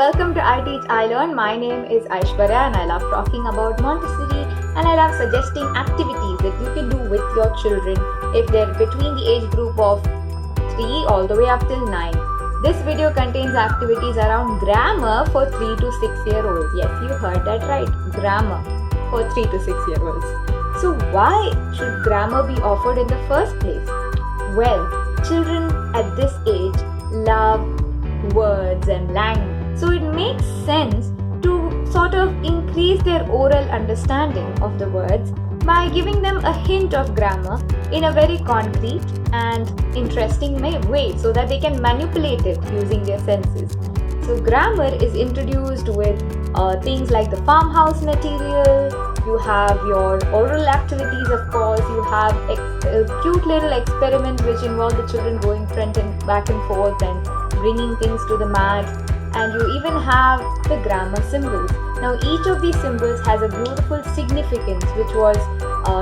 welcome to I Teach I Learn. My name is Aishwarya and I love talking about Montessori and I love suggesting activities that you can do with your children if they're between the age group of 3 all the way up till 9. This video contains activities around grammar for 3 to 6 year olds. Yes, you heard that right. Grammar for 3 to 6 year olds. So why should grammar be offered in the first place? Well, children at this age love words and language. So it makes sense to sort of increase their oral understanding of the words by giving them a hint of grammar in a very concrete and interesting way so that they can manipulate it using their senses. So grammar is introduced with things like the farmhouse material. You have your oral activities, of course. You have a cute little experiment which involve the children going front and back and forth and bringing things to the mat. And you even have the grammar symbols. Now each of these symbols has a beautiful significance which was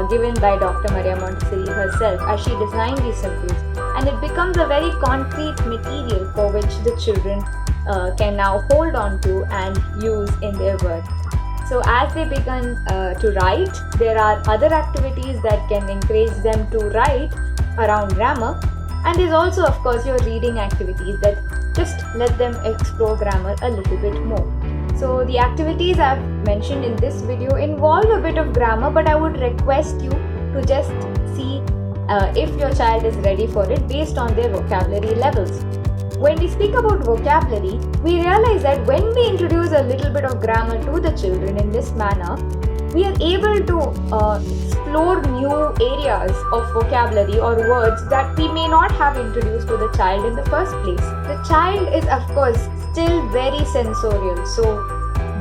given by Dr. Maria Montessori herself as she designed these symbols. And it becomes a very concrete material for which the children can now hold on to and use in their work. So as they begin to write, there are other activities that can encourage them to write around grammar. And there's also, of course, your reading activities that just let them explore grammar a little bit more. So the activities I've mentioned in this video involve a bit of grammar, but I would request you to just see if your child is ready for it based on their vocabulary levels. When we speak about vocabulary, we realize that when we introduce a little bit of grammar to the children in this manner, we are able to explore new areas of vocabulary or words that we may not have introduced to the child in the first place. The child is, of course, still very sensorial, so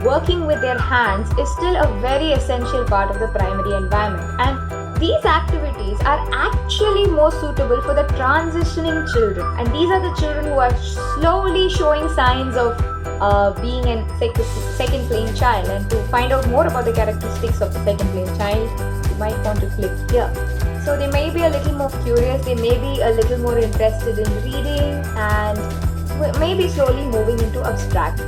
working with their hands is still a very essential part of the primary environment. And these activities are actually more suitable for the transitioning children. And these are the children who are slowly showing signs of being a second plane child. And to find out more about the characteristics of the second plane child, you might want to click here. So they may be a little more curious, they may be a little more interested in reading and maybe slowly moving into abstract.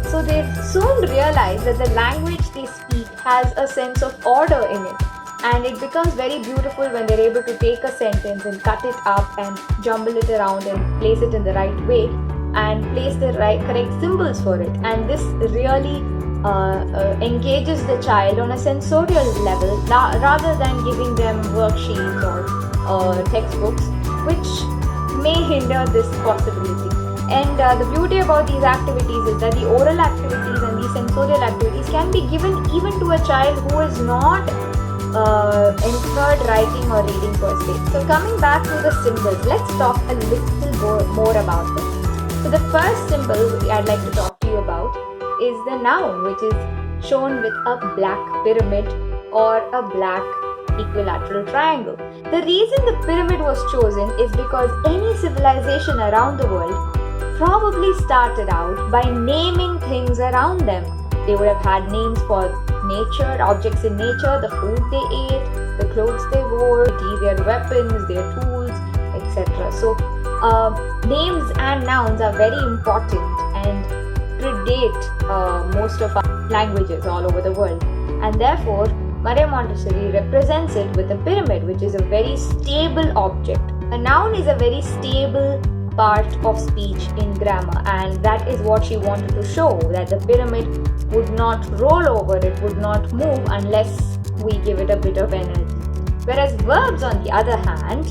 So they soon realize that the language they speak has a sense of order in it. And it becomes very beautiful when they're able to take a sentence and cut it up and jumble it around and place it in the right way and place the correct symbols for it. And this really engages the child on a sensorial level rather than giving them worksheets or textbooks, which may hinder this possibility. And the beauty about these activities is that the oral activities and the sensorial activities can be given even to a child who is not incurred writing or reading per se. So coming back to the symbols, let's talk a little more about them. So the first symbol I'd like to talk to you about is the noun, which is shown with a black pyramid or a black equilateral triangle. The reason the pyramid was chosen is because any civilization around the world probably started out by naming things around them. They would have had names for nature, objects in nature, the food they ate, the clothes they wore, their weapons, their tools, etc. So names and nouns are very important and predate most of our languages all over the world. And therefore, Maria Montessori represents it with a pyramid, which is a very stable object. A noun is a very stable part of speech in grammar, and that is what she wanted to show, that the pyramid would not roll over, it would not move unless we give it a bit of energy. Whereas verbs, on the other hand,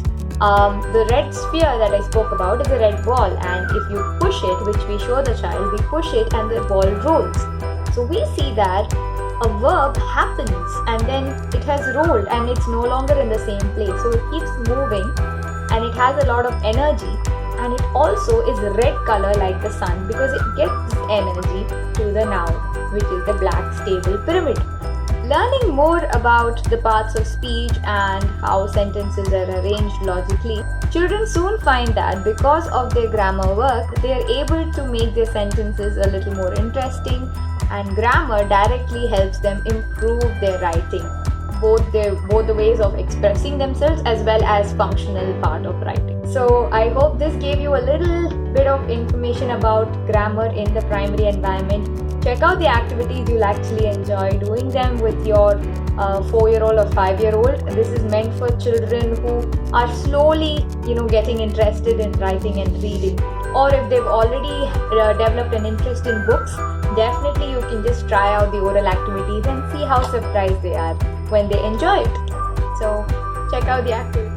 the red sphere that I spoke about is a red ball, and if you push it, which we show the child, we push it and the ball rolls. So we see that a verb happens and then it has rolled and it's no longer in the same place. So it keeps moving and it has a lot of energy. And it also is red color like the sun because it gets energy to the noun, which is the black stable pyramid. Learning more about the parts of speech and how sentences are arranged logically, children soon find that because of their grammar work, they are able to make their sentences a little more interesting, and grammar directly helps them improve their writing. both the ways of expressing themselves as well as functional part of writing. So I hope this gave you a little bit of information about grammar in the primary environment. Check out the activities you'll actually enjoy doing them with your 4-year-old or 5-year-old. This is meant for children who are slowly, getting interested in writing and reading. Or if they've already developed an interest in books, definitely you can just try out the oral activities and see how surprised they are when they enjoy it. So check out the activities.